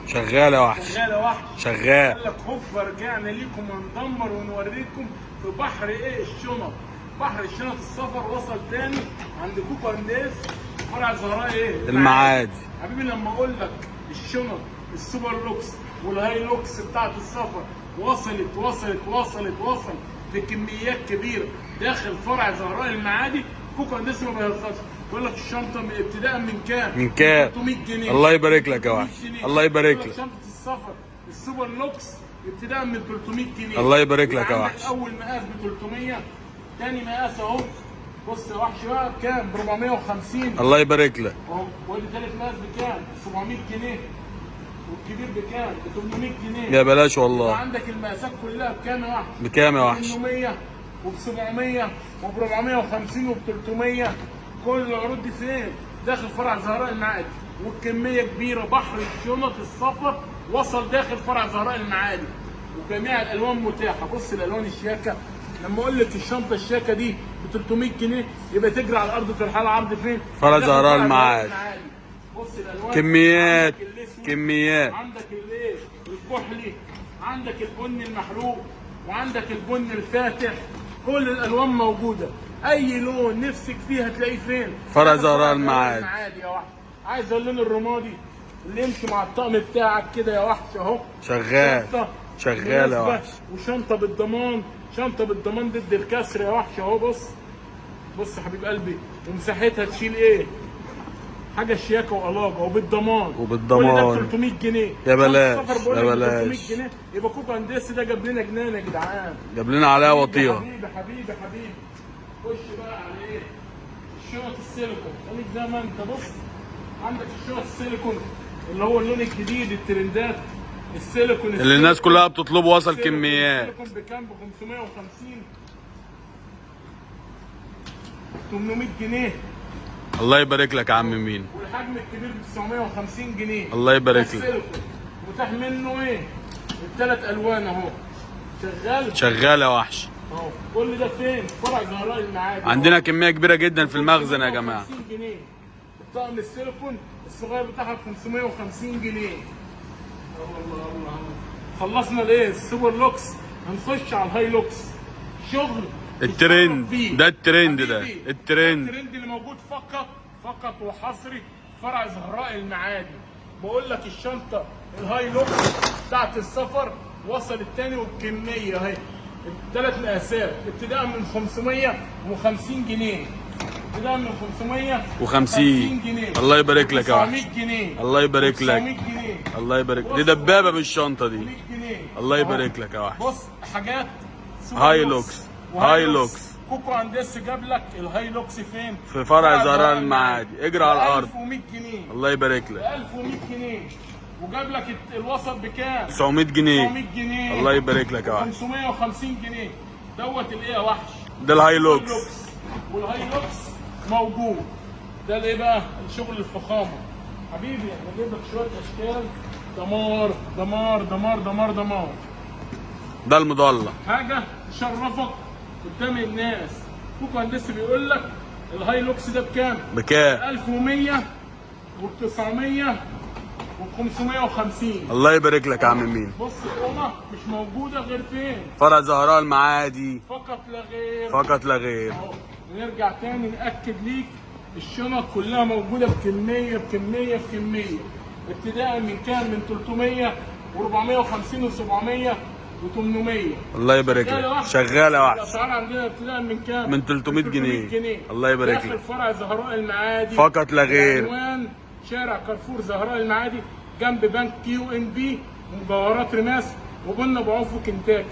شغال يا وحش. شغال يا وحش. شغال. قال لك هوبا رجعنا ليكم وندمر ونوريكم في بحر ايه الشنط. بحر الشنط السفر وصل تاني عند كوبر ناس فرع زهراء ايه المعادي. حبيبي لما اقول لك الشنط السوبر لوكس والهاي لوكس بتاعت السفر وصلت بكميات كبيره داخل فرع زهراء المعادي. كوكا لسه ما بيهزرش. بيقول لك الشنطه ابتداء من كام؟ من كام؟ 300 جنيه. الله يبارك لك يا وحش. الله يبارك لك. شنطه السفر السوبر لوكس ابتداء من 300 جنيه. الله يبارك لك يا وحش. اول مقاس ب 300، ثاني مقاس اهو. بص يا وحش بقى بكام؟ ب 450. الله يبارك لك. اهو. وادي ثالث مقاس بكام؟ ب 700 جنيه. والكبير بكام؟ ب 800 جنيه. يا بلاش والله. عندك المقاسات كلها بكام يا وحش؟ بكام يا وحش؟ 800 وب 700 وب 450 وب 300. كل العروض دي فين؟ داخل فرع زهراء المعادي، والكميه كبيره. بحر الشنط السفر وصل داخل فرع زهراء المعادي، وجميع الالوان متاحه. بص الالوان الشياكه. لما اقول لك الشنطه الشياكه دي ب 300 جنيه يبقى تجري على الارض ترحل عرض فين؟ فرع زهراء المعادي. بص الالوان كميات كميات. عندك الليل الكحلي، عندك البني المحروق، وعندك البني الفاتح. كل الالوان موجوده. اي لون نفسك فيه هتلاقيه فين؟ فرع زهراء المعادي. يا وحش. عايز اللون الرمادي اللي يمشي مع الطقم بتاعك كده يا وحش اهو. شغال. شغال يا وحش. وشنطه بالضمان. شنطه بالضمان ضد الكسر يا وحش اهو. بص يا حبيب قلبي. ومساحتها تشيل ايه؟ حاجه شياكه وقلاجه وبالضمان. وبالضمان. كل ده ب 300 جنيه. يا بلاش يا بلاش. 300 جنيه. يبقى كوكا هندسي ده جاب لنا جنان يا جدعان. جاب لنا عليها وطيره. حبيبي. خش بقى على ايه؟ الشنط السيليكون. خليك زي ما انت. بص عندك الشنط السيليكون اللي هو اللون الجديد الترندات. السيليكون اللي الناس كلها بتطلبه. وصل كميات. السيليكون بكام؟ ب 550 800 جنيه. الله يبارك لك يا عم مين. والحجم الكبير ب 950 جنيه. الله يبارك لك. السيليكون متاح منه ايه؟ الثلاث الوان اهو. شغال يا وحش. اهو. كل ده فين؟ فرع زهراء المعادي. عندنا كميه كبيره جدا في المخزن يا جماعه. 550 جنيه. الطقم السيليكون الصغير بتاعها ب 550 جنيه. الله. خلصنا الايه؟ السوبر لوكس. هنخش على الهاي لوكس. شغل الترند ده. الترند الترند اللي موجود فقط وحصري فرع زهراء المعادي. بقول لك الشنطه الهاي لوكس بتاعت السفر وصلت تاني وبكميه اهي. ثلاث مقاسات ابتداء من 550 جنيه. ابتداء من 550 جنيه. الله يبارك لك يا وحش. 900 جنيه. الله يبارك لك. 900 جنيه. الله يبارك. دي دبابه بالشنطه دي. 100 جنيه. الله يبارك لك يا وحش. بص حاجات هاي لوكس. هاي لوكس. كوكو هندسي جاب لك الهاي لوكس فين؟ في فرع زهراء المعادي. اجري على الارض. 1100 جنيه. الله يبارك لك. 1100 جنيه. وجاب لك الوسط بكام؟ 900 جنيه. 900 جنيه. الله يبارك لك يا وحش. 550 جنيه. دوت الايه يا وحش؟ ده الهاي لوكس. والهاي لوكس موجود. ده الايه بقى؟ الشغل الفخامه. حبيبي انا جايب لك شويه اشكال دمار. ده المضلع. حاجه تشرفك قدام الناس. كوكو هندسي بيقول لك الهاي لوكس ده بكام؟ بكام؟ 1100 وب900 وب550. الله يبارك لك يا عم مين. بص القمه مش موجوده غير فين؟ فرع زهراء المعادي. فقط لا غير. فقط لا غير. اهو. نرجع تاني ناكد ليك الشنط كلها موجوده بكميه. ابتداء من كام؟ من 300 و450 و700 و800. الله يبارك لك. شغال يا وحش. الاسعار عندنا ابتداء من كام؟ من 300 جنيه. الله يبارك لك. داخل فرع زهراء المعادي. فقط لا غير. عنوان شارع كارفور زهراء المعادي جنب بنك QNB ومجوهرات رماس وقلنا بعوف وكنتاكي.